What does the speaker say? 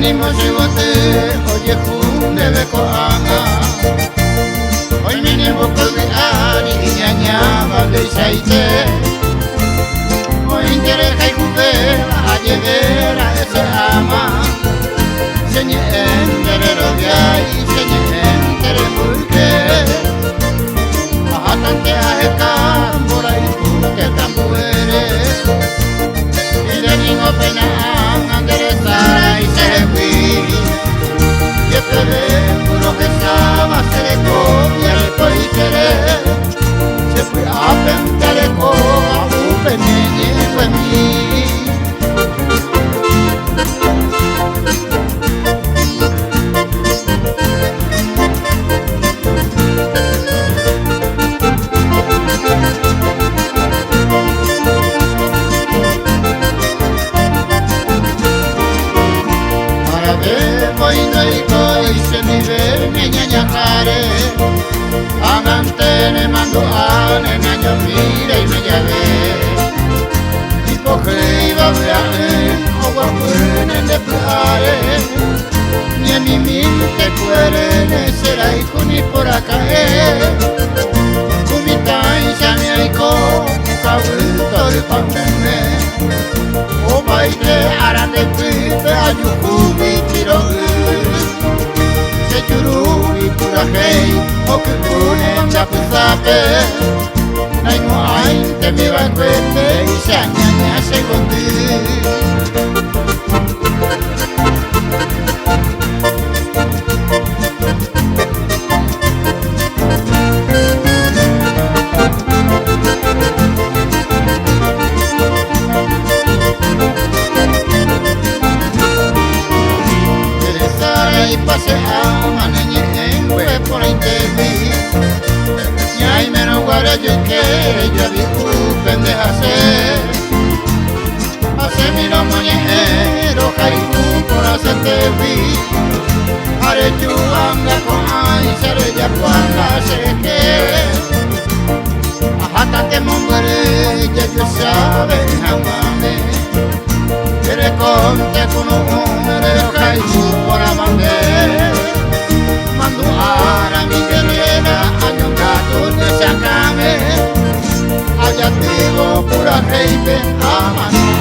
Venimos llevate, oye junde de coana. Hoy venimos con de ani y ñañaba de saite. Hoy intereja y jubela a llegar a ese ama. Señe enterero de ahí, señe entere porque. Bajatante a ejecambora y que tambuere. Y de niño pena enderezar y se fui. Y esperé puro que estaba se le copia el coitere. Se fue a pentar el coa, un pequeño fue mí. Amante mando ane naño mira y me llave y coge y va a ver o guapuenen de plare ni a mi mente pueden será hijo ni por acá cumitan ya me hay con cabrito de pandemia o baile harán de pipe a yucubi tiro Yurubi pura hei, o que pune chapuzape. Naimo ainte mi banquete y se añaña segundi. Y pasea maneñe en hue por la intervi y hay menos guara yo que yo vi pendeja hace miro moñero caigu por hacerte vi haré chuanga con ay seré ya cuando se que ajatante mumbere ya yo sabe jamame quiere conte con un número caigu por amande mando a mi guerrera año gato de sacame allá digo pura reipe amando